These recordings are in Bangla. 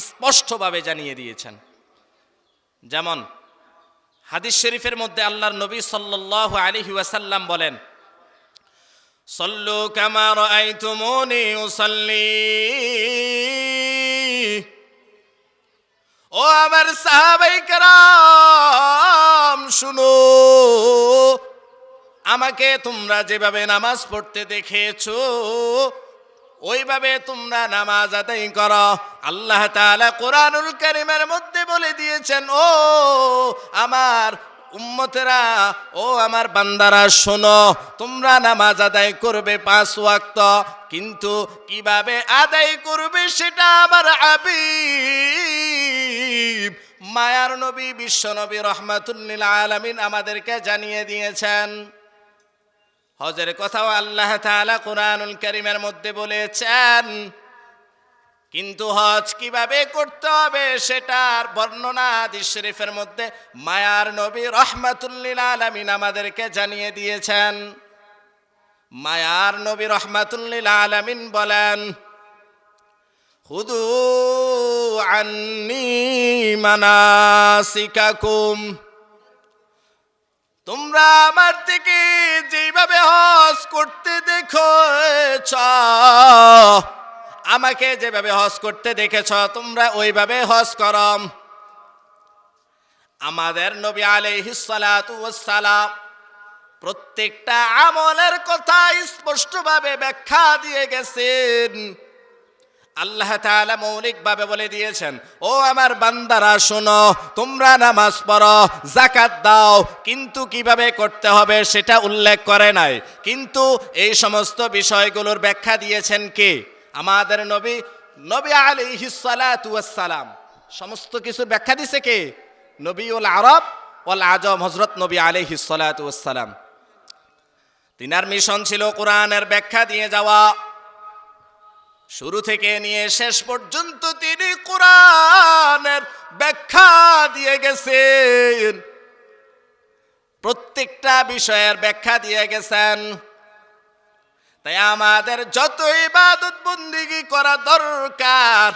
স্পষ্টভাবে জানিয়ে দিয়েছেন। যেমন হাদিস শরীফের মধ্যে আল্লাহর নবী সাল্লাল্লাহু আলাইহি ওয়াসাল্লাম বলেন, সল্লু কামা রাআইতুমুনি উসাল্লি। ও আমার সাহাবায়ে কেরাম শুনো, আমাকে তোমরা যেভাবে নামাজ পড়তে দেখেছো ওইভাবে তোমরা নামাজ আদায় করো। আল্লাহ তাআলা কোরআনুল কারীমের মধ্যে বলে দিয়েছেন, ও আমার উম্মতেরা, ও আমার বান্দারা শোনো, তোমরা নামাজ আদায় করবে 5 ওয়াক্ত, কিন্তু কিভাবে আদায় করবে সেটা আমার হাবিব মায়ার নবী বিশ্ব নবী রাহমাতুল লিল আলামিন আমাদেরকে জানিয়ে দিয়েছেন। হজের কথাও আল্লাহ তাআলা কোরআনুল কারীমের মধ্যে বলেছেন, কিন্তু হজ কিভাবে করতে হবে সেটার বর্ণনা হাদিস শরীফের মধ্যে মায়ার নবী রাহমাতুল লিল আলামিন আমাদেরকে জানিয়ে দিয়েছেন। মায়ার নবী রাহমাতুল লিল আলামিন বলেন, খুযু আন্নী মানাসিকাকুম, তোমরা আমার থেকে যেভাবে হজ করতে দেখেছ, আমাকে যেভাবে হজ করতে দেখেছ তোমরা ওইভাবে হজ করো। আমাদের নবী আলাইহিস সালাতু ওয়াস সালাম প্রত্যেকটা আমলের কথা স্পষ্টভাবে ব্যাখ্যা দিয়ে গেছেন। আল্লাহ তাআলা মৌলিকভাবে বলে দিয়েছেন, ও আমার বান্দারা শোনো, তোমরা নামাজ পড়ো, যাকাত দাও, কিন্তু কিভাবে করতে হবে সেটা উল্লেখ করে নাই। কিন্তু এই সমস্ত বিষয়গুলোর ব্যাখ্যা দিয়েছেন কে? আমাদের নবী নবী আলাইহিস সালাতু ওয়াস সালাম। সমস্ত কিছুর ব্যাখ্যা দিছে কে? নবীউল আরব ওয়াল আজম হযরত নবী আলাইহিস সালাতু ওয়াস সালাম। তিনার মিশন ছিল কোরআনের ব্যাখ্যা দিয়ে যাওয়া। শুরু থেকে নিয়ে শেষ পর্যন্ত তিনি কোরআনের ব্যাখ্যা দিয়ে গেছেন, প্রত্যেকটা বিষয়ের ব্যাখ্যা দিয়ে গেছেন। তাই আমাদের যত ইবাদত বন্দেগী করা দরকার,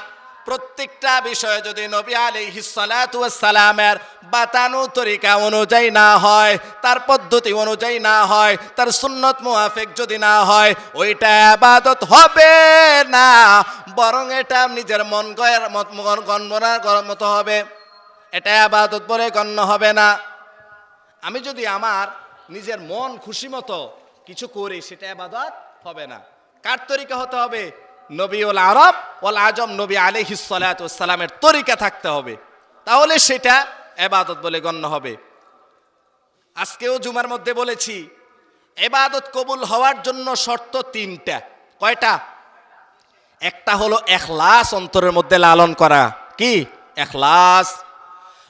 প্রত্যেকটা বিষয়ে যদি নবী আলাইহিস সালাতু ওয়াস সালামের বাতানো তরিকা অনুযায়ী না হয়, তার পদ্ধতি অনুযায়ী না হয়, তার সুন্নত মুআফিক যদি না হয়, ওইটা ইবাদত হবে না, বরং এটা নিজের মন গণনার মতো হবে, এটা ইবাদত বলে গণ্য হবে না। আমি যদি আমার নিজের মন খুশি মতো কিছু করি, সেটা ইবাদত হবে না। কার তরিকা হতে হবে? নবীউল আরব ওয়াল আজম নবী আলাইহিস সালাতু ওয়াস সালামের তরিকা থাকতে হবে, তাহলে সেটা ইবাদত বলে গণ্য হবে। আজকেও জুমার মধ্যে বলেছি, ইবাদত কবুল হওয়ার জন্য শর্ত 3টা। কয়টা? একটা হলো ইখলাস, অন্তরের মধ্যে লালন করা। কি? ইখলাস।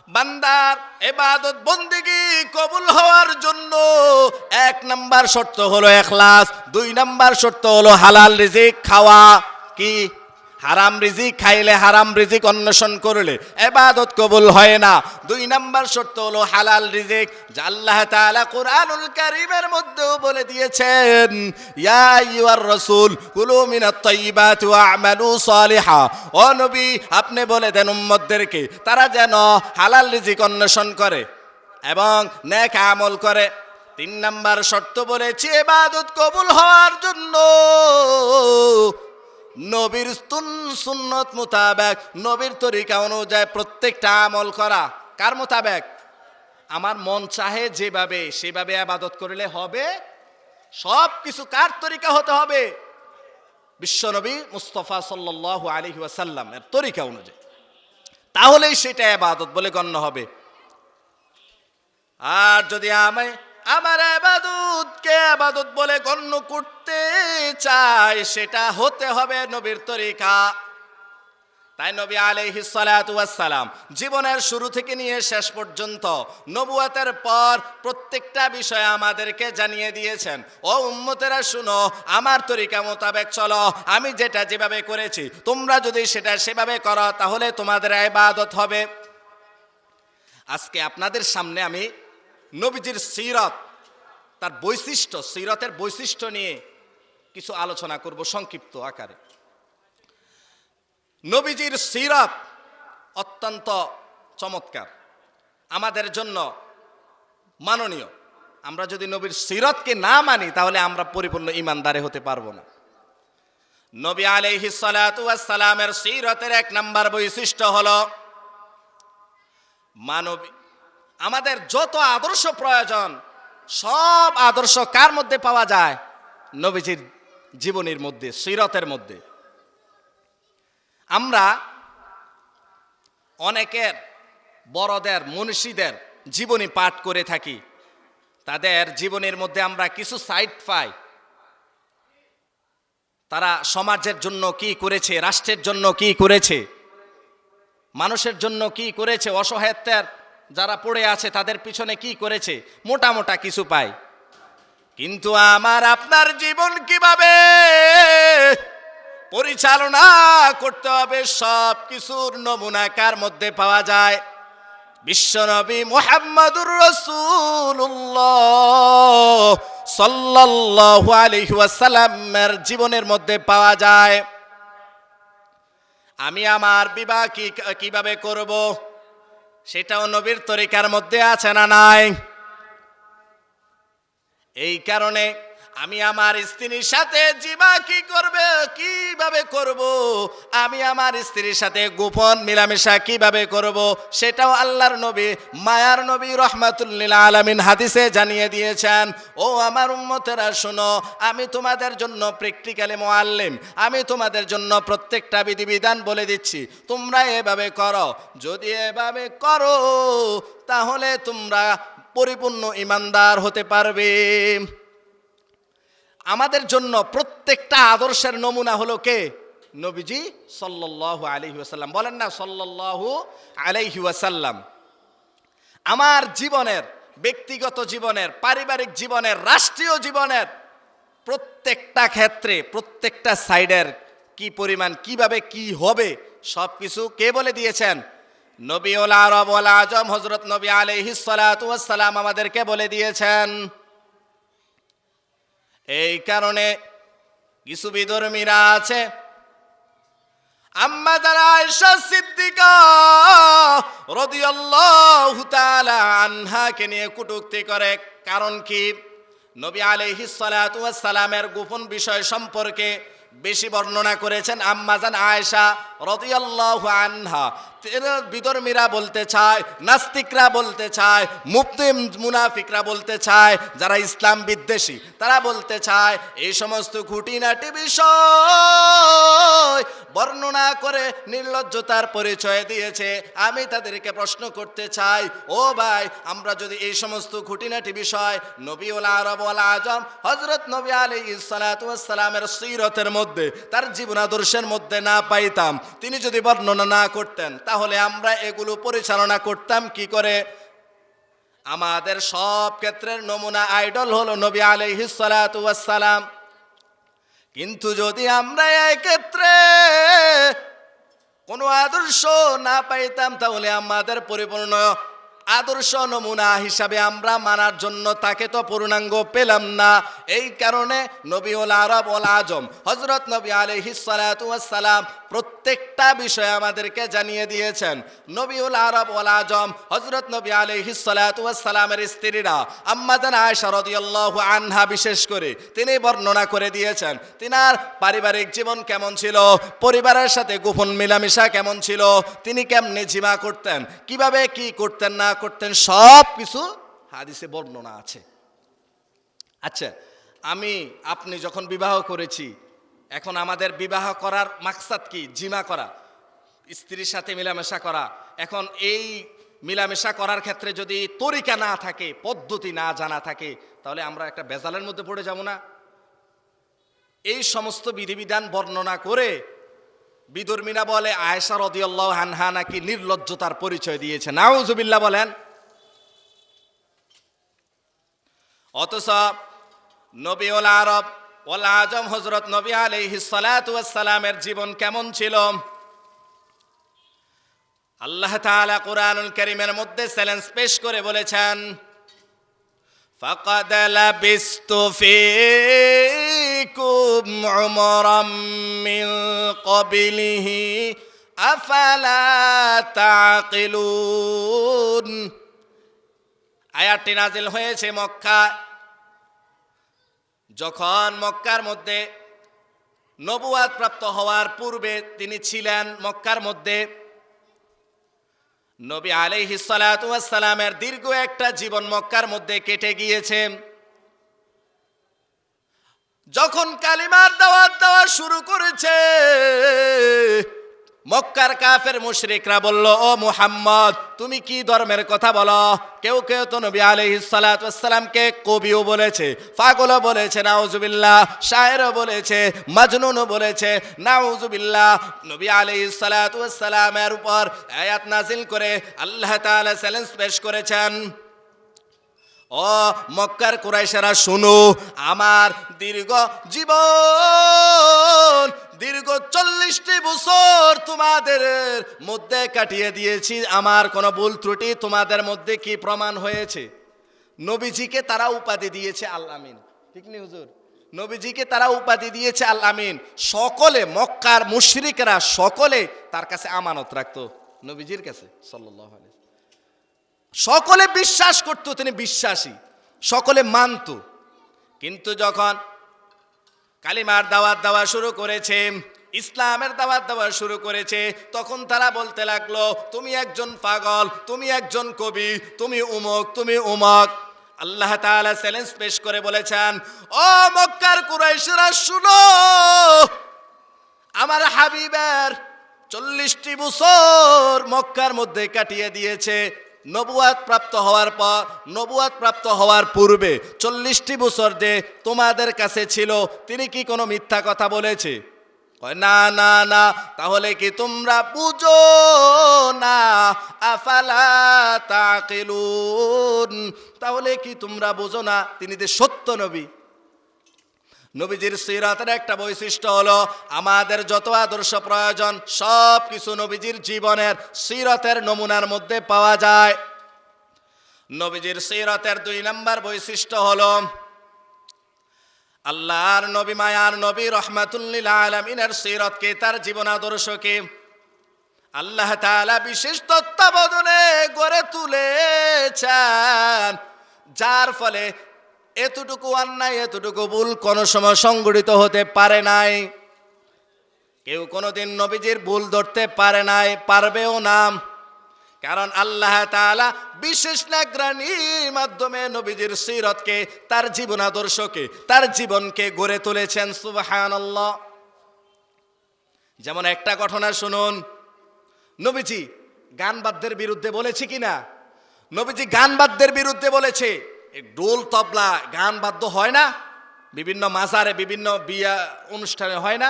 বান্দার ইবাদত বন্দেগী কবুল হওয়ার জন্য 1 নাম্বার শর্ত হলো ইখলাস, 2 নাম্বার শর্ত হলো হালাল রিজিক খাওয়া। কি? হারাম রিজিক খাইলে, হারাম রিজিক অন্বেষণ করলে ইবাদত কবুল হয় না। 2 নাম্বার শর্ত হলো হালাল রিজিক, যা আল্লাহ তাআলা কোরআনুল কারীমের মধ্যেও বলে দিয়েছেন, ইয়া আইয়ুহার রাসূল কুলু মিনাত তাইয়্যিবাতি ওয়া আমালু সালিহা। ও নবী, আপনি বলে দেন উম্মতদেরকে তারা যেন হালাল রিজিক অন্বেষণ করে এবং নেক আমল করে। 3 নাম্বার শর্ত বলেছি ইবাদত কবুল হওয়ার জন্য নবীর সুন্নত মোতাবেক, নবীর তরিকা অনুযায়ী প্রত্যেকটা আমল করা। কার মোতাবেক? আমার মন চাহে যেভাবে সেভাবে ইবাদত করলে হবে। সব কিছু কার তরিকা হতে হবে? বিশ্বনবী মুস্তাফা সাল্লাল্লাহু আলাইহি ওয়াসাল্লাম এর তরিকা অনুযায়ী, তাহলেই সেটা ইবাদত বলে গণ্য হবে। আর যদি আমার ইবাদতকে ইবাদত বলে গণ্য করতে চাই, সেটা হতে হবে নবীর তরিকা। তাই নবী আলাইহিস সালাতু ওয়াস সালাম জীবনের শুরু থেকে নিয়ে শেষ পর্যন্ত নবুয়তের পর প্রত্যেকটা বিষয় আমাদেরকে জানিয়ে দিয়েছেন, ও উম্মতেরা শুনো, আমার তরিকা মোতাবেক চলো, আমি যেটা যেভাবে করেছি তোমরা যদি সেটা সেভাবে করো তাহলে তোমাদের ইবাদত হবে। আজকে আপনাদের সামনে আমি নবীজির সিরাত, তার বৈশিষ্ট্য, সিরাতের বৈশিষ্ট্য নিয়ে কিছু আলোচনা করব সংক্ষিপ্ত আকারে। নবীজির সিরাত অত্যন্ত চমৎকার, আমাদের জন্য মাননীয়। আমরা যদি নবীর সিরাতকে না মানি তাহলে আমরা পরিপূর্ণ ঈমানদার হতে পারবো না। নবী আলাইহিস সালাতু ওয়াস সালামের সিরাতের এক নাম্বার বৈশিষ্ট্য হলো মানবী। আমাদের যত আদর্শ প্রয়োজন সব আদর্শ কার মধ্যে পাওয়া যায়? নবীজির জীবনীর মধ্যে, সিরাতের মধ্যে। আমরা অনেকের বড়দের মনীষীদের জীবনী পাঠ করে থাকি, তাদের জীবনের মধ্যে আমরা কিছু সাইড পাই। তারা সমাজের জন্য কি করেছে, রাষ্ট্রের জন্য কি করেছে, মানুষের জন্য কি করেছে, অসহায়ত্বের যারা পড়ে আছে তাদের পিছনে কি করেছে, মোটা মোটা কিছু পাই। কিন্তু আমার আপনার জীবন কিভাবে পরিচালনা করতে হবে সব কিছুর নমুনা কার মধ্যে পাওয়া যায়? বিশ্বনবী মুহাম্মদুর রাসূলুল্লাহ সাল্লাল্লাহু আলাইহি ওয়াসাল্লামের জীবনের মধ্যে পাওয়া যায়। আমি আমার বিবাহ কিভাবে করব সেটাও নবীর তরিকার মধ্যে আছে না নাই? এই কারণে আমি আমার স্ত্রীর সাথে বিবাহ কিভাবে করব, আমি আমার স্ত্রীর সাথে গোপন মিলামেশা কিভাবে করব সেটাও আল্লাহর নবী, মায়ার নবী রাহমাতুল লিল আলামিন হাদিসে জানিয়ে দিয়েছেন। ও আমার উম্মতেরা শোনো, আমি তোমাদের জন্য প্র্যাকটিক্যালি মুআল্লিম, আমি তোমাদের জন্য প্রত্যেকটা বিধিবিধান বলে দিচ্ছি, তোমরা এভাবে করো। যদি এভাবে করো তাহলে তোমরা পরিপূর্ণ ঈমানদার হতে পারবে। আমাদের জন্য প্রত্যেকটা আদর্শের নমুনা হলো কে? নবীজি সাল্লাল্লাহু আলাইহি ওয়াসাল্লাম। বলেন না সাল্লাল্লাহু আলাইহি ওয়াসাল্লাম। আমার জীবনের, ব্যক্তিগত জীবনের, পারিবারিক জীবনের, রাষ্ট্রীয় জীবনের প্রত্যেকটা ক্ষেত্রে, প্রত্যেকটা সাইডের কি পরিমাণ, কিভাবে কি হবে সব কিছু কে বলে দিয়েছেন? নবীউল আরব ওয়াল আজম হযরত নবী আলাইহিস সালাতু ওয়াস সালাম আমাদেরকে বলে দিয়েছেন। এই কারণে কিছু বিধর্মীরা আছে আম্মা জানা আয়েশা সিদ্দিকা রাদিয়াল্লাহু তাআলা আনহাকে নিয়ে কটূক্তি করে। কারণ কি? নবী আলাইহিস সালাতু ওয়াস সালামের গোপন বিষয় সম্পর্কে বেশি বর্ণনা করেছেন আম্মা জান আয়েশা রাদিয়াল্লাহু আনহা। বিধর্মীরা বলতে চায়, নাস্তিকরা বলতে চায়, মুনাফিকরা বলতে চায়, যারা ইসলাম বিদ্বেষী তারা বলতে চায় এই সমস্ত খুঁটিনাটি বিষয় বর্ণনা করে নির্লজ্জতার পরিচয় দিয়েছে। আমি তাদেরকে প্রশ্ন করতে চাই, ও ভাই, আমরা যদি এই সমস্ত খুঁটিনাটি বিষয় নবীউল আরব ওয়াল আজম হযরত নবী আলাইহিস সালাতু ওয়াস সালামের সিরাতের মধ্যে, তার জীবন আদর্শের মধ্যে না পাইতাম, তিনি যদি বর্ণনা না করতেন, তাহলে আমরা এগুলো পরিচালনা করতাম কি করে? আমাদের সব ক্ষেত্রের নমুনা আইডল হলো নবী আলাইহিস সালাতু ওয়াস সালাম। কিন্তু যদি আমরা এই ক্ষেত্রে কোনো আদর্শ না পাইতাম তাহলে আমাদের পরিপূর্ণ আদর্শ নমুনা হিসাবে আমরা মানার জন্য তাকে তো পূর্ণাঙ্গ পেলাম না। এই কারণে নবীউল আরব ওয়াল আজম হযরত নবী আলাইহিস সালাতু ওয়াস সালাম প্রত্যেকটা বিষয় আমাদেরকে জানিয়ে দিয়েছেন। নবীউল আরব ওয়াল আজম হযরত নবী আলাইহিস সালাতু ওয়াস সালামের স্ত্রীরা আম্মা জান আয়েশা রাদিয়াল্লাহু আনহা বিশেষ করে তিনি বর্ণনা করে দিয়েছেন তিনার পারিবারিক জীবন কেমন ছিল, পরিবারের সাথে গোপন মেলামেশা কেমন ছিল, তিনি কেমনে জিমা করতেন, কিভাবে কি করতেন না করতেন, সব কিছু হাদিসে বর্ণনা আছে। আচ্ছা, আপনি যখন বিবাহ করেছি, এখন আমাদের বিবাহ করার মাকসাদ কি? জিমা করা, স্ত্রীর সাথে মেলামেশা করা। এখন এই মেলামেশা করার ক্ষেত্রে যদি তরিকা না থাকে, পদ্ধতি না জানা থাকে, তাহলে আমরা একটা বেজালের মধ্যে পড়ে যাব না? এই সমস্ত বিধিবিধান বর্ণনা করে বিধর্মীরা বলে আয়েশা রাদিয়াল্লাহু আনহা নাকি নির্লজ্জতার পরিচয় দিয়েছে। নাউজুবিল্লাহ বলেন। অথচ নবীউল আরব ওয়াল আজম হযরত নবী আলাইহিস সালাতু ওয়াস সালামের জীবন কেমন ছিল? আল্লাহ তাআলা কুরআনুল কারীমের মধ্যে চ্যালেঞ্জ পেশ করে বলেছেন, ফাকাদ লাবিস্তু ফীকুম উমরাম মিন ক্বাবলিহি আফালা তাকিলুন। আয়াতটি নাজিল হয়েছে মক্কায়। যখন মক্কার মধ্যে নবুয়াত প্রাপ্ত হওয়ার পূর্বে তিনি ছিলেন মক্কার মধ্যে। নবী আলাইহিস সালাতু ওয়াস সালামের দীর্ঘ একটা জীবন মক্কার মধ্যে কেটে গিয়েছে। যখন কালিমার দাওয়াত দেওয়া শুরু করেছে, মক্কার কাফের মুশরিকরা বলল, ও মুহাম্মদ, তুমি কি ধর্মের কথা বলো? কেউ কেউ তো নবী আলাইহিস সালাতু ওয়াস সালামকে কবিও বলেছে, পাগলও বলেছে, নাউজুবিল্লাহ, শায়েরও বলেছে, মাজনুনও বলেছে, নাউজুবিল্লাহ। নবী আলাইহিস সালাতু ওয়াস সালামের উপর আয়াত নাজিল করে আল্লাহ তাআলা চ্যালেঞ্জ পেশ করেছেন, ও মক্কার কুরাইশেরা শুনো, আমার দীর্ঘ জীবন, দীর্ঘ 40টি বছর তোমাদের মধ্যে কাটিয়ে দিয়েছি, আমার কোনো ভুল ত্রুটি তোমাদের মধ্যে কি প্রমাণ হয়েছে? নবীজিকে তারা উপাধি দিয়েছে আল আমিন, ঠিক নেই হুজুর? নবীজিকে তারা উপাধি দিয়েছে আল আমিন। সকলে, মক্কার মুশরিকরা সকলে তার কাছে আমানত রাখতো, নবীজির কাছে সাল্লাল্লাহু আলাইহি। সকলে বিশ্বাস করত তিনি বিশ্বাসী, সকলে মানত। কিন্তু যখন কালিমার দাওয়াত দেওয়া শুরু করেছে, ইসলামের দাওয়াত দেওয়া শুরু করেছে, তখন তারা বলতে লাগলো, তুমি একজন পাগল, তুমি একজন কবি, তুমি উমক, তুমি উমক। আল্লাহ তাআলা চ্যালেঞ্জ পেশ করে বলেছেন, ও মক্কার কুরাইশরা শুনো, আমার হাবিবের 40টি বছর মক্কার মধ্যে কাটিয়ে দিয়েছে। নবুয়াত প্রাপ্ত হওয়ার পর, নবুয়াত প্রাপ্ত হওয়ার পূর্বে 40টি বছর যে তোমাদের কাছে ছিল, তিনি কি কোনো মিথ্যা কথা বলেছে? না না না। তাহলে কি তোমরা বুঝো না? আফালা তাকিলুন। তাহলে কি তোমরা বুঝো না তিনি যে সত্য নবী? নবীজির সিরাতের একটা বৈশিষ্ট্য হলো, আমাদের যত আদর্শ প্রয়োজন সব কিছু নবীজির জীবনের সিরাতের নমুনার মধ্যে পাওয়া যায়। নবীজির সিরাতের 2 নম্বর বৈশিষ্ট্য হলো, আল্লাহর নবী, মায়ার নবী, রহমাতুল লিল আলামিনের সিরাতকে, তার জীবন আদর্শকে আল্লাহ তাআলা বিশেষ তত্ত্বাবধানে গড়ে তুলেছেন, যার ফলে এতটুকু অন্যায়, এতটুকু ভুল কোনো সময় সংগঠিত হতে পারে নাই। কেউ কোনোদিন নবীজির ভুল ধরতে পারে নাই, পারবেও না। কারণ আল্লাহ তাআলা বিশেষ নিগরানির মাধ্যমে নবীজির সিরাতকে, তার জীবন আদর্শকে, তার জীবনকে গড়ে তুলেছেন। সুবহানাল্লাহ। যেমন একটা ঘটনা শুনুন, নবীজি গান বাদ্যের বিরুদ্ধে বলেছে কিনা? নবীজি গান বাদ্যের বিরুদ্ধে বলেছে। ডোল তবলা গান বাদ্য হয় না, বিভিন্ন মাজারে, বিভিন্ন বিয়া অনুষ্ঠানে হয় না,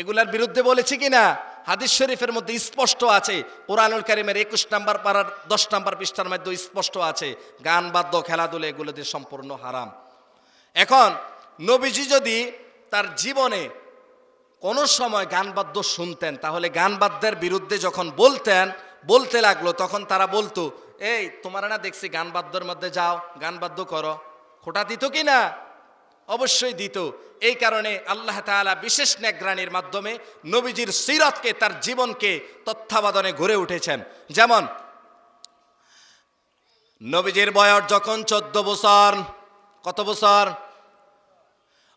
এগুলার বিরুদ্ধে বলেছে কিনা? হাদিস শরীফের মধ্যে স্পষ্ট আছে, কোরআনুল কারীমের 21 নম্বর পারার 10 নম্বর পৃষ্ঠার মধ্যে স্পষ্ট আছে, গান বাদ্য, খেলাধুলা এগুলোতে সম্পূর্ণ হারাম। এখন নবীজি যদি তার জীবনে কোনো সময় গান বাদ্য শুনতেন, তাহলে গান বাদ্যের বিরুদ্ধে যখন বলতে লাগলো, তখন তারা বলতো, এই তোমরা না দেখছি গান বাদ্যর মধ্যে যাও, গান বাদ্য করো। খোঁটা দিত কি না? অবশ্যই দিত। এই কারণে আল্লাহ তাআলা বিশেষ নিগরানির মাধ্যমে নবীজির সিরাতকে, তার জীবনকে তত্ত্বাবধানে গড়ে উঠেছেন। যেমন নবীজির বয়স যখন 14 বছর, কত বছর?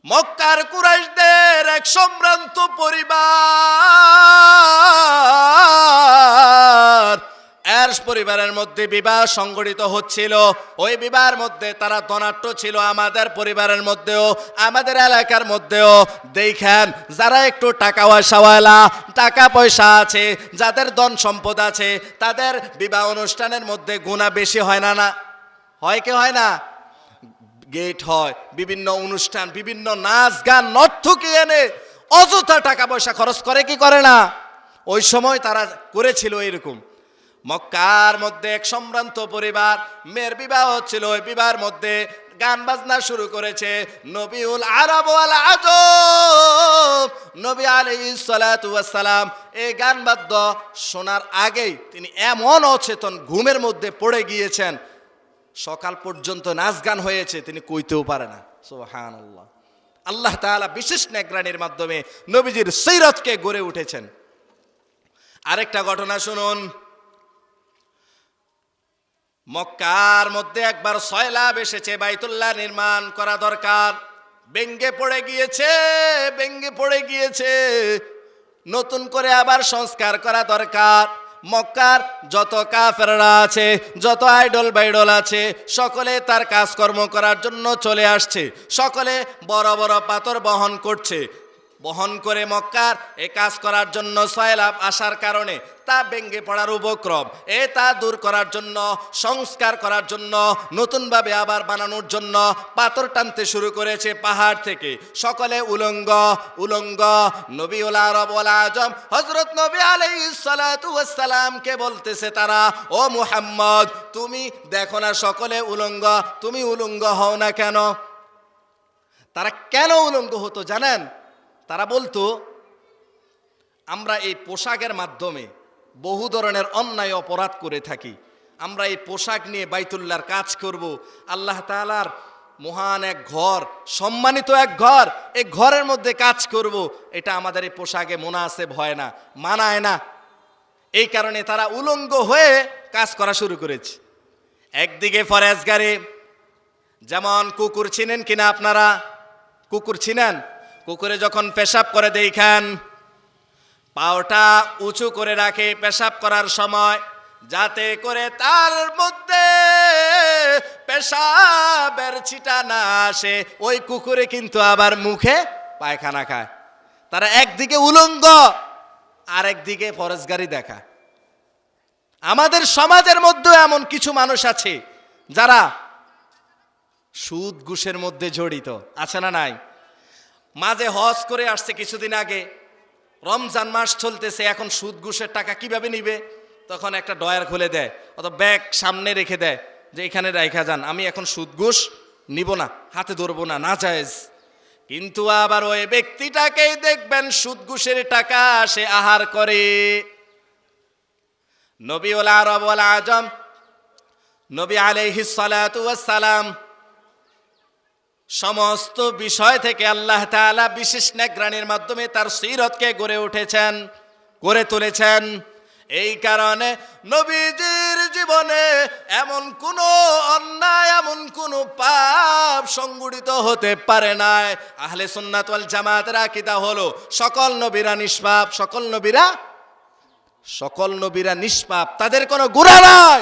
মক্কার কুরাইশদের এক সম্ভ্রান্ত পরিবার, এর পরিবারের মধ্যে বিবাহ সংগঠিত হচ্ছিল। ওই বিবাহের মধ্যে তারা ধনাঢ্য ছিল, আমাদের পরিবারের মধ্যেও, আমাদের এলাকার মধ্যেও। দেখেন, যারা একটু টাকা পয়সাওয়ালা, টাকা পয়সা আছে, যাদের ধন সম্পদ আছে, তাদের বিবাহ অনুষ্ঠানের মধ্যে গুনাহ বেশি হয় না? না হয় কি হয় না? গেট হয়, বিভিন্ন অনুষ্ঠান, বিভিন্ন নাচ গান, নর্তকী এনে অযথা টাকা পয়সা খরচ করে কি করে না? ওই সময় তারা করেছিল এরকম। মক্কার মধ্যে এক সম্ভ্রান্ত পরিবার, মেয়ের বিবাহ হচ্ছিল। ওই বিবাহের মধ্যে গান বাজনা শুরু করেছে। নবীউল আরব ওয়াল আজম নবী আলাইহিস সালাতু ওয়াস সালাম এই গান বাদ্য শোনার আগেই তিনি এমন অচেতন ঘুমের মধ্যে পড়ে গিয়েছেন, সকাল পর্যন্ত নাচ গান হয়েছে, তিনি কইতেও পারে না। সুবহানাল্লাহ। আল্লাহ তাআলা বিশেষ নিগরানির মাধ্যমে নবীজির সিরাতকে গড়ে উঠেছেন। আরেকটা ঘটনা শুনুন। মক্কার মধ্যে একবার সয়লাব এসেছে, বাইতুল্লাহ নির্মাণ করা দরকার, ভেঙ্গে পড়ে গিয়েছে, নতুন করে আবার সংস্কার করা দরকার। মক্কার যত কাফেররা আছে, যত আইডল বাইডল আছে, সকলে তার কাজকর্ম করার জন্য চলে আসছে। সকলে বড় বড় পাথর বহন করে মক্কার এই কাজ করার জন্য সয়লাব আসার কারণে তা ভেঙে পড়ার উপক্রম, তা দূর করার জন্য, সংস্কার করার জন্য, নতুনভাবে আবার বানানোর জন্য পাথর টানতে শুরু করেছে পাহাড় থেকে। সকলে উলঙ্গ নবীউল আরব ওয়াল আজম হযরত নবী আলাইহিস সালাতু ওয়াস সালামকে বলতেছে তারা, ও মুহাম্মদ, তুমি দেখো না সকলে উলঙ্গ, তুমি উলঙ্গ হও না কেন? তারা কেন উলঙ্গ হতো জানেন? তারা বলতো, আমরা এই পোশাকের মাধ্যমে বহু ধরনের অন্যায় অপরাধ করে থাকি, আমরা এই পোশাক নিয়ে বাইতুল্লাহর কাজ করব, আল্লাহ তাআলার মহান এক ঘর, সম্মানিত এক ঘর, এই ঘরের মধ্যে কাজ করব, এটা আমাদের এই পোশাকে মুনাসেব হয় না, মানায় না। এই কারণে তারা উলঙ্গ হয়ে কাজ করা শুরু করেছে। একদিকে ফরেজগারে, যেমন কুকুর চিনেন কিনা আপনারা? কুকুর চিনেন? কুকুরে যখন পেশাব করে দেখেন, পাওটা উঁচু করে রাখে পেশাব করার সময়, যাতে করে তার মধ্যে পেশাবের ছিটা না আসে। ওই কুকুরে কিন্তু আবার মুখে পায়খানা খায়। তারা একদিকে উলঙ্গ, আরেকদিকে ফরেজগারি দেখা। আমাদের সমাজের মধ্যে এমন কিছু মানুষ আছে যারা সুদ ঘুষের মধ্যে জড়িত, আছে না নাই? মাঝে হজ করে আসছে কিছুদিন আগে, রমজান মাস চলতেছে, এখন সুদ ঘুষের টাকা কিভাবে নিবে? তখন একটা ডয়ার খুলে দেয়, অথবা ব্যাগ সামনে রেখে দেয় যে এখানে রাখা যান, আমি এখন সুদ ঘুষ নিব না, হাতে ধরবো না, নাজায়েজ। কিন্তু আবার ওই ব্যক্তিটাকেই দেখবেন সুদ ঘুষের টাকা সে আহার করে। নবীউল আরব ওয়াল আজম নবী আলাইহিস সালাতু ওয়াস সালাম সমস্ত বিষয় থেকে আল্লাহ তাআলা বিশেষ নেগরানির মাধ্যমে তার সিরতকে গড়ে তুলেছেন। এই কারণে নবীজির জীবনে এমন কোনো অন্যায়, এমন কোনো পাপ সংগঠিত হতে পারে নাই। আহলে সুন্নাত ওয়াল জামাতের আকীদা হলো সকল নবীরা নিষ্পাপ, তাদের কোনো গুনাহ নাই।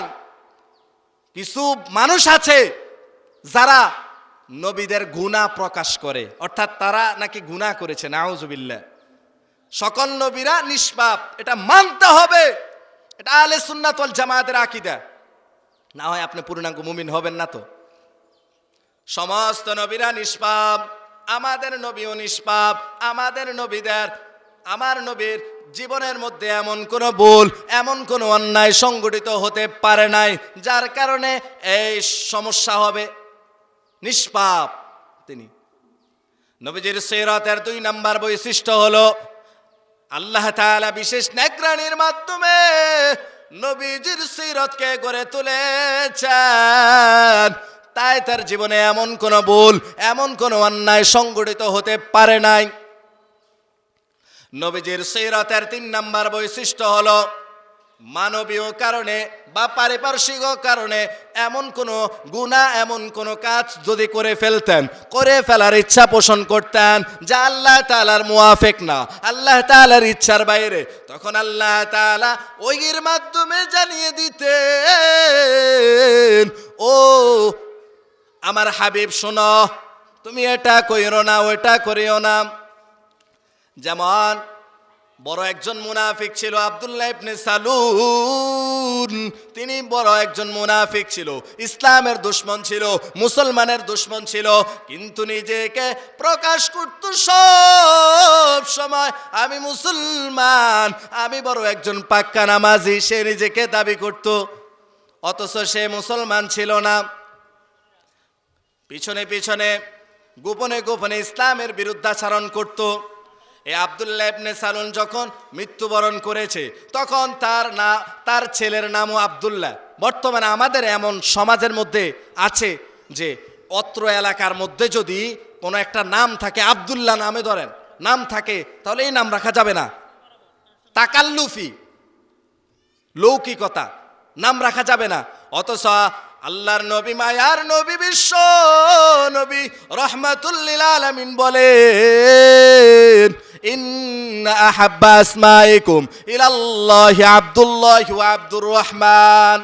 কিছু মানুষ আছে যারা নবীদের গুনাহ প্রকাশ করে, অর্থাৎ তারা নাকি গুনাহ করেছে, নাউজুবিল্লাহ। সকল নবীরা নিষ্পাপ, এটা মানতে হবে, এটা আহলে সুন্নাত ওয়াল জামাতের আকীদা। না হয় আপনি পূর্ণাঙ্গ মুমিন হবেন না। তো সমস্ত নবীরা নিষ্পাপ, আমাদের নবীও নিষ্পাপ। আমার নবীর জীবনের মধ্যে এমন কোনো ভুল, এমন কোনো অন্যায় সংগঠিত হতে পারে নাই যার কারণে এই সমস্যা হবে। নিষ্পাপ তিনি। নবীজির সিরাতের 2 নম্বর বৈশিষ্ট্য হলো আল্লাহ তাআলা বিশেষ নেগরানির মাধ্যমে নবীজির সিরাতকে গড়ে তুলেছেন। তাই তার জীবনে এমন কোনো ভুল, এমন কোনো অন্যায় সংগঠিত হতে পারে নাই। নবীজির সিরাতের 3 নম্বর বৈশিষ্ট্য হলো মানবীয় কারণে বা পারিপার্শ্বিক কারণে এমন কোনো গুনাহ, এমন কোনো কাজ যদি করে ফেলার ইচ্ছা পোষণ করতেন যা আল্লাহ তাআলার মুয়াফিক না, আল্লাহ তাআলার ইচ্ছার বাইরে, তখন আল্লাহ তাআলা ওহীর মাধ্যমে জানিয়ে দিতেন, ও আমার হাবিব শোনো, তুমি এটা কইরো না, ওটা করিও না। যেমন বড় একজন মুনাফিক ছিল আব্দুল্লাহ ইবনে সালুল, তিনি বড় একজন মুনাফিক ছিল, ইসলামের দুশমন ছিল, মুসলমানের দুশমন ছিল, কিন্তু নিজেকে প্রকাশ করত সব সময় আমি মুসলমান, আমি বড় একজন পাক্কা নামাজি, সে নিজেকে দাবি করত, অথচ সে মুসলমান ছিল না। পিছনে পিছনে গোপনে গোপনে ইসলামের বিরুদ্ধাচরণ করত। এই আব্দুল্লাহ ইবনে সালুল যখন মৃত্যুবরণ করেছে তখন তার ছেলের নামও আব্দুল্লাহ। বর্তমানে আমাদের এমন সমাজের মধ্যে আছে যে অত্র এলাকার মধ্যে যদি কোনো একটা নাম থাকে, আব্দুল্লাহ নামে ধরেন নাম থাকে, তাহলে এই নাম রাখা যাবে না, তাকাল্লুফি, লৌকিকতা, নাম রাখা যাবে না। অথচ আল্লাহর নবী, মায়ার নবী, বিশ্ব নবী রহমাতুল লিল আলামিন বলেন, ইন্না আহাব্বা আসমাইকুম ইলাল্লাহি আব্দুল্লাহ ওয়া আব্দুর রহমান।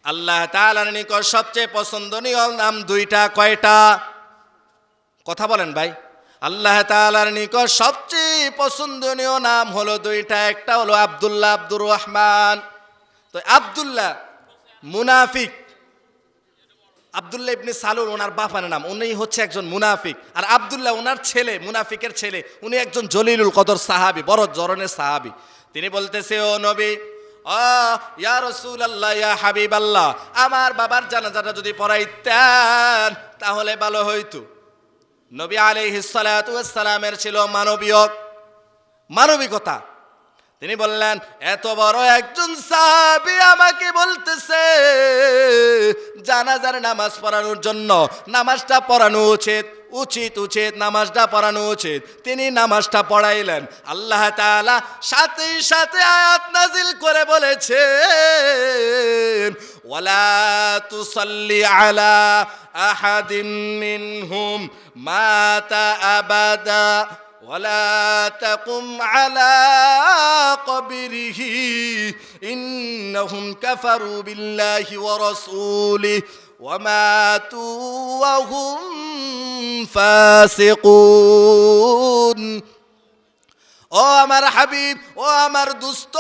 আল্লাহ তাআলার নিকট সবচেয়ে পছন্দনীয় নাম দুইটা। কয়টা? কথা বলেন ভাই। আল্লাহ তাআলার নিকট সবচেয়ে পছন্দনীয় নাম হলো দুইটা, একটা হলো আব্দুল্লাহ, আব্দুর রহমান। তো আব্দুল্লাহ মুনাফিক, আব্দুল্লাহ ইবনে সালুল ওনার বাবার নাম, উনি হচ্ছে একজন মুনাফিক। আর আব্দুল্লাহ ওনার ছেলে, মুনাফিকের ছেলে, উনি একজন জলিলুল কদর সাহাবী, বড় ধরনের সাহাবী। তিনি বলতেছে, ও নবী, ইয়া রাসূলুল্লাহ, ইয়া হাবিবাল্লাহ, আমার বাবার জানাজাটা যদি পড়াইতেন তাহলে ভালো হইতো। নবী আলাইহিস সালাতু ওয়াস সালামের ছিল মানবিকতা। তিনি বললেন, এত বড় একজন সাহাবী আমাকে বলতেছে জানাজার নামাজ পড়ানোর জন্য, নামাজটা পড়ানো উচিত, নামাজটা পড়ানো উচিত। তিনি নামাজটা পড়াইলেন। আল্লাহ তাআলা সাথে সাথে আয়াত নাজিল করে বলেছেন, ওয়ালা তুসাল্লি আলা আহাদিম মিনহুম মাতা আবাদা ওয়ালা তাকুম আলা কবরিহি ইন্নাহুম কাফারু বিল্লাহি ওয়া রাসূলিহি ওয়া মাতু ওয়া হুম ফাসিকুন। ও আমার হাবিব, ও আমার দুস্ত,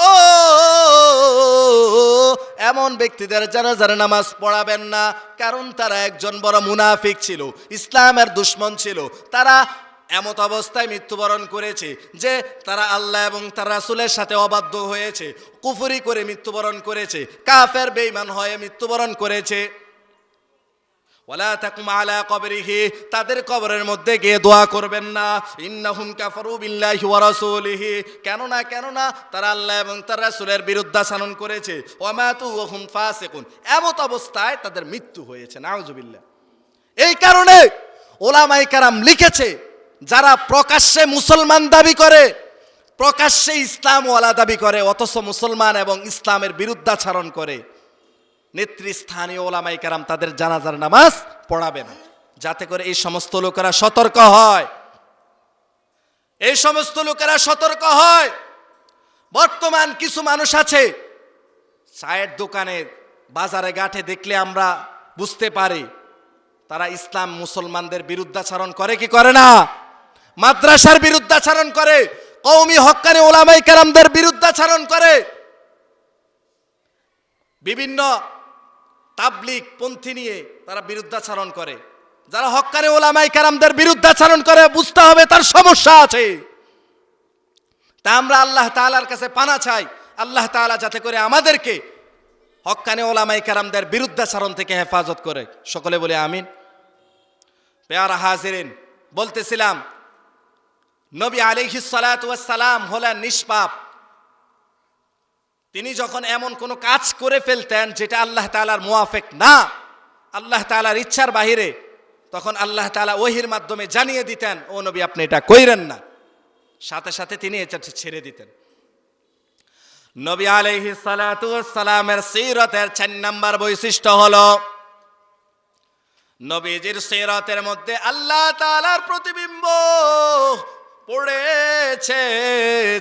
এমন ব্যক্তিদের জানাজার নামাজ পড়াবেন না, কারণ তারা একজন বড় মুনাফিক ছিল, ইসলামের দুশমন ছিল। তারা এমত অবস্থায় মৃত্যুবরণ করেছে যে তারা আল্লাহ এবং তার রাসূলের সাথে অবাধ্য হয়েছে, কুফরি করে মৃত্যুবরণ করেছে, কাফের বেঈমান হয়ে মৃত্যুবরণ করেছে। ওয়ালা তাকুম আলা কবরিহি, তাদের কবরের মধ্যে গিয়ে দোয়া করবেন না। ইন্নাহুম কাফারু বিল্লাহি ওয়া রাসূলিহি, কেননা তারা আল্লাহ এবং তার রাসূলের বিরুদ্ধাচরণ করেছে। ওয়া মাতু ওয়া হুম ফাসিকুন, এমত অবস্থায় তাদের মৃত্যু হয়েছে। নাউজুবিল্লাহ। এই কারণে উলামায়ে কেরাম লিখেছে, যারা প্রকাশ্যে মুসলমান দাবি করে, প্রকাশ্যে ইসলামওয়ালা দাবি করে, অথচ মুসলমান এবং ইসলামের বিরুদ্ধাচরণ করে, নেতৃস্থানীয় ওলামায়ে কেরাম তাদের জানাজার নামাজ পড়াবে না, যাতে করে এই সমস্ত লোকেরা সতর্ক হয়। এই সমস্ত লোকেরা সতর্ক হয়। বর্তমান কিছু মানুষ আছে, চায়ের দোকানে, বাজারে ঘাটে দেখলে আমরা বুঝতে পারি তারা ইসলাম মুসলমানদের বিরুদ্ধাচরণ করে কি করে না? মাদ্রাসার বিরুদ্ধাচরণ করে, কওমি হক্কানি ওলামায়ে কেরামদের বিরুদ্ধাচরণ করে, বিভিন্ন তাবলিগ পন্থী নিয়ে তারা বিরুদ্ধাচরণ করে। যারা হক্কানি ওলামায়ে কেরামদের বিরুদ্ধাচরণ করে, বুঝতে হবে তার সমস্যা আছে। তা আমরা আল্লাহ তাআলার কাছে পানা চাই, আল্লাহ তাআলা যাতে করে আমাদেরকে হক্কানি ওলামায়ে কেরামদের বিরুদ্ধাচরণ থেকে হেফাজত করে। সকলে বলে আমিন। পেয়ারা হাজিরিন, বলতেছিলাম নবী আলাইহিস সালাতু ওয়াস সালাম হলেন নিষ্পাপ। তিনি যখন এমন কোনো কাজ করে ফেলতেন যেটা আল্লাহ তাআলার মুওয়াফিক না, আল্লাহ তাআলার ইচ্ছার বাহিরে, তখন আল্লাহ তাআলা ওহীর মাধ্যমে জানিয়ে দিতেন, ও নবী আপনি এটা কইরেন না। সাথে সাথে তিনি এটা ছেড়ে দিতেন। নবী আলাইহিস সালাতু ওয়াস সালামের সিরাতের 4 নাম্বার বৈশিষ্ট্য হলো, নবীজির সিরাতের মধ্যে আল্লাহ তাআলার প্রতিবিম্ব পড়েছে,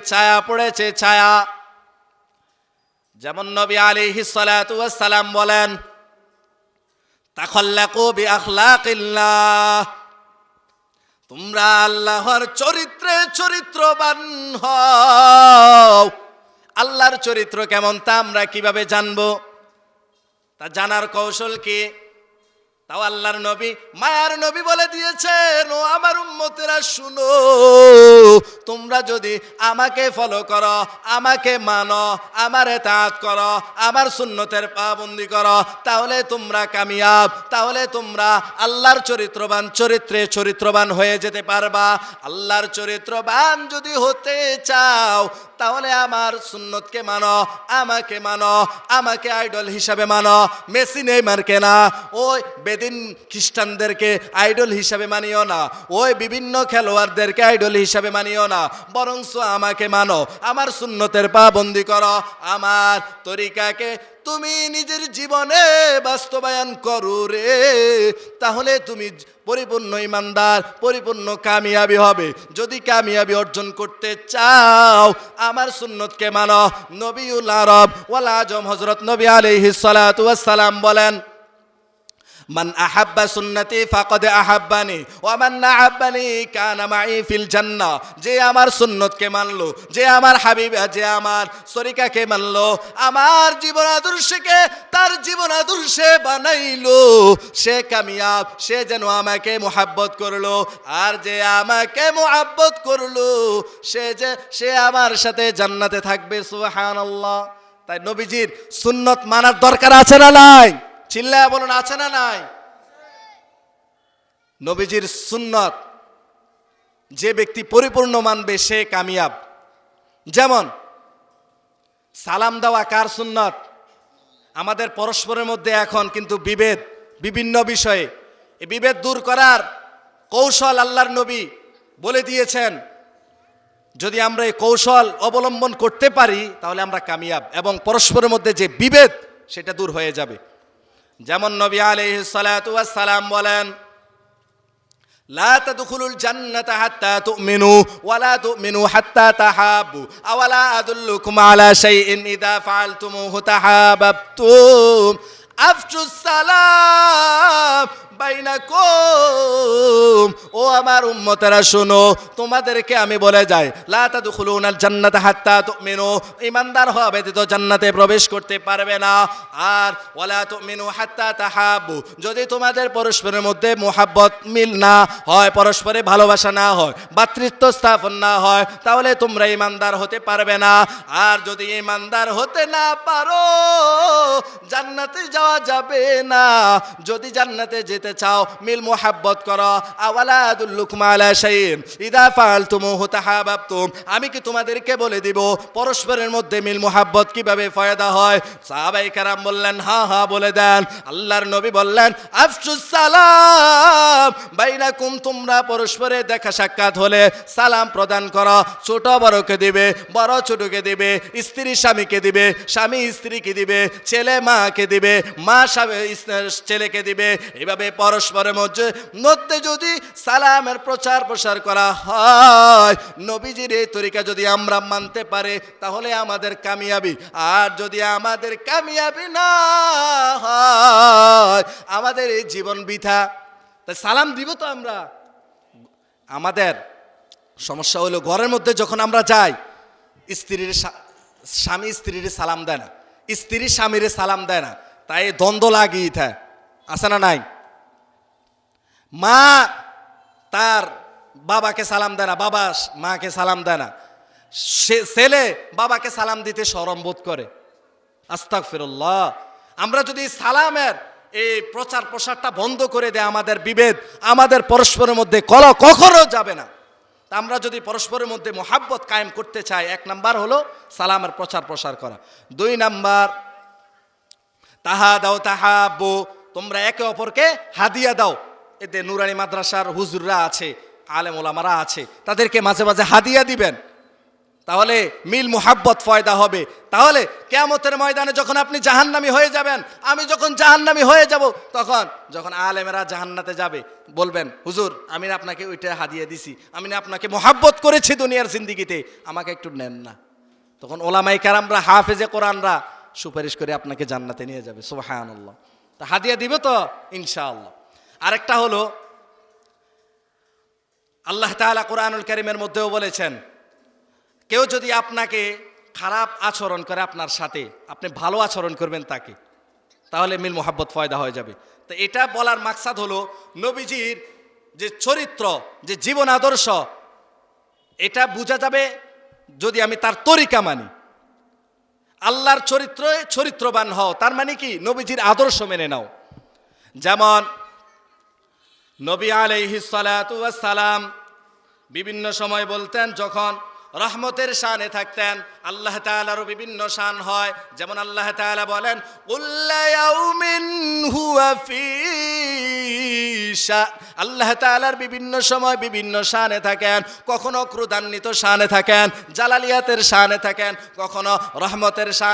ছায়া পড়েছে, ছায়া। যেমন নবী আলাইহিস সালাতু ওয়াস সালাম বলেন, তাখাল্লাকু বিআখলাকিল্লাহ, তোমরা আল্লাহর চরিত্রে চরিত্রবান হও। আল্লাহর চরিত্র কেমন তা আমরা কিভাবে জানবো? তা জানার কৌশল কি? তাও আল্লাহর নবী, মায়ার নবী বলে দিয়েছেন, ও আমার উম্মতেরা শুনো, তোমরা যদি আমাকে ফলো করো, আমাকে মানো, আমার ইতাআত করো, আমার সুন্নতের পাবন্দি করো, তাহলে তোমরা কামিয়াব, তাহলে তোমরা আল্লাহর চরিত্রে চরিত্রবান হয়ে যেতে পারবা। আল্লাহর চরিত্রবান যদি হতে চাও, তাহলে আমার সুন্নতকে মানো, আমাকে মানো, আমাকে আইডল হিসাবে মানো। মেসি নেইমারকে না, ওই বেদিন খ্রিস্টানদেরকে আইডল হিসাবে মানিও না, ওই বিভিন্ন খেলোয়াড়দেরকে আইডল হিসাবে মানিও না, বরঞ্চ আমাকে মানো, আমার সুন্নতের পাবন্দি করো, আমার তরিকাকে তুমি নিজের জীবনে বাস্তবায়ন করো রে। তাহলে তুমি পরিপূর্ণ ইমানদার, পরিপূর্ণ কামিয়াবি হবে। যদি কামিয়াবি অর্জন করতে চাও, আমার সুন্নতকে মানো। নবিউল আরব ওয়াল আজম হযরত নবী আলাইহিস সালাতু ওয়াস সালাম বলেন, মান আহাব্বা সুন্নতি ফাকাদ আহাব্বানি ওয়া মান আহাব্বানি কানা মাই ফিল জান্নাহ। যে আমার সুন্নতকে মানলো, যে আমার হাবিব, যে আমার তরিকাকে মানলো, আমার জীবন আদর্শকে তার জীবন আদর্শে বানাইলো, সে কামিয়াব, সে যেন আমাকে মুহাব্বত করলো। আর যে আমাকে মুহাব্বত করলো, সে আমার সাথে জান্নাতে থাকবে। সুবহানাল্লাহ। তাই নবীজির সুন্নত মানার দরকার আছে না নাই? চিল্লায়া বলুন, আছে না নাই? নবীজির সুন্নত যে ব্যক্তি পরিপূর্ণ মানবে সে কামিয়াব। যেমন সালাম দেওয়া কার সুন্নত? আমাদের পরস্পরের মধ্যে এখন কিন্তু বিভেদ, বিভিন্ন বিষয়ে। এই বিভেদ দূর করার কৌশল আল্লাহর নবী বলে দিয়েছেন। যদি আমরা এই কৌশল অবলম্বন করতে পারি তাহলে আমরা কামিয়াব, এবং পরস্পরের মধ্যে যে বিভেদ সেটা দূর হয়ে যাবে। যেমন নবী আলাইহিস সালাতু ওয়াস সালাম বলেন, লা তাদখুলুল জান্নাতা হাত্তা তুমিনু ওয়া লা তুমিনু হাত্তা তাহাব্বু আওয়ালা আদুল্লুকুম আলা শাইইন ইযা ফাআলতুমুহু তাহাব্বাতুম আফশুস সালাম বাইনাকুম। ও আমার উম্মতেরা শোনো, তোমাদেরকে আমি বলে যাই, লা তাদখুলুনাল জান্নাতা হাত্তা তুমিনু, ঈমানদার হওয়া ব্যতীত জান্নাতে প্রবেশ করতে পারবে না। আর ওয়ালা তুমিনু হাত্তা তাহাব্বু, যদি তোমাদের পরস্পরের মধ্যে মুহাব্বত মিল না হয়, পরস্পরে ভালোবাসা না হয়, ভ্রাতৃত্ব স্থাপন না হয়, তাহলে তোমরা ঈমানদার হতে পারবে না। আর যদি ঈমানদার হতে না পারো, জান্নাতে যাওয়া যাবে না। যদি জান্নাতে যেতে চাও, মিল মুহাব্বত করো। আওয়ালা আদুল্লুকুম আলা শাইইন ইযা ফাআলতুমুহু তাহাব্বাতুম, আমি কি তোমাদেরকে বলে দিব পরস্পরের মধ্যে মিল মুহাব্বত কিভাবে ফায়দা হয়? সাহাবায়ে কেরাম বললেন, হ্যাঁ হ্যাঁ বলে দেন। আল্লাহর নবী বললেন, আফশুস সালাম বাইনাকুম, তোমরা পরস্পরে দেখা সাক্ষাৎ হলে সালাম প্রদান করো। ছোট বড়কে দিবে, বড় ছোটকে দিবে, স্ত্রী স্বামীকে দিবে, স্বামী স্ত্রীকে দিবে, ছেলে মাকে দিবে, মা ছেলেকে দিবে। এভাবে পরস্পরের মধ্যে যদি সালামের প্রচার প্রসার করা হয়, নবীজির এই তরিকা যদি আমরা মানতে পারি, তাহলে আমাদের কামিয়াবি। আর যদি আমাদের কামিয়াবি না হয়, আমাদের এই জীবন বৃথা। তাই সালাম দিব তো আমরা। আমাদের সমস্যা হলো, ঘরের মধ্যে যখন আমরা যাই, স্বামী স্ত্রীর সালাম দেয় না, স্ত্রী স্বামীর সালাম দেয় না, তাই দ্বন্দ্ব লাগিয়ে থাকে। আছে না নাই? মা তার বাবাকে সালাম দেয় না, বাবা মাকে সালাম দেয় না, ছেলে বাবাকে সালাম দিতে শরম বোধ করে। আস্তাগফিরুল্লাহ। আমরা যদি সালামের এই প্রচার প্রসারটা বন্ধ করে দেয়, আমাদের বিভেদ, আমাদের পরস্পরের মধ্যে কলহ কখনো যাবে না। তা আমরা যদি পরস্পরের মধ্যে মুহাব্বত কায়েম করতে চাই, 1 নাম্বার হলো সালামের প্রচার প্রসার করা। 2 নাম্বার, তাহাদাও তাহাব্বু, তোমরা একে অপরকে হাদিয়া দাও। এতে নুরানি মাদ্রাসার হুজুররা আছে, আলেম ওলামারা আছে, তাদেরকে মাঝে মাঝে হাদিয়া দিবেন। তাহলে মিল মুহাব্বত ফয়দা হবে। তাহলে কিয়ামতের ময়দানে যখন আপনি জাহান্নামী হয়ে যাবেন, আমি যখন জাহান্নামী হয়ে যাব, তখন যখন আলেমেরা জাহান্নাতে যাবে, বলবেন, হুজুর আমি আপনাকে ওইটা হাদিয়া দিছি, আমি আপনাকে মুহাব্বত করেছি দুনিয়ার জিন্দিগিতে, আমাকে একটু নেন না। তখন ওলামায়ে কেরামরা, হাফেজে কোরআনরা সুপারিশ করে আপনাকে জান্নাতে নিয়ে যাবে। সুবহানাল্লাহ। তা হাদিয়া দিবে তো ইনশাআল্লাহ। আরেকটা হলো, আল্লাহ তাআলা কোরআনুল কারীমের মধ্যেও বলেছেন, কেউ যদি আপনাকে খারাপ আচরণ করে আপনার সাথে, আপনি ভালো আচরণ করবেন তাকে, তাহলে মিল মুহাব্বত ফয়দা হয়ে যাবে। তো এটা বলার মাকসাদ হলো, নবীজির যে চরিত্র, যে জীবন আদর্শ, এটা বোঝা যাবে যদি আমি তার তরিকা মানি। আল্লাহর চরিত্রবান হও, তার মানে কি? নবীজির আদর্শ মেনে নাও। যেমন নবী আলাইহিস সালাতু ওয়াস সালাম বিভিন্ন সময় বলতেন, যখন রহমতের শানে থাকতেন। আল্লাহ তাআলারও বিভিন্ন শান হয়, যেমন আল্লাহ তাআলা বলেন কুল্লা ইয়াউমিন হুয়া ফি শান। আল্লাহ তাআলার বিভিন্ন সময় বিভিন্ন শানে থাকেন, কখনো ক্রোধান্বিত শানে থাকেন, জালালিয়াতের শানে থাকেন, কখনো রহমতের শান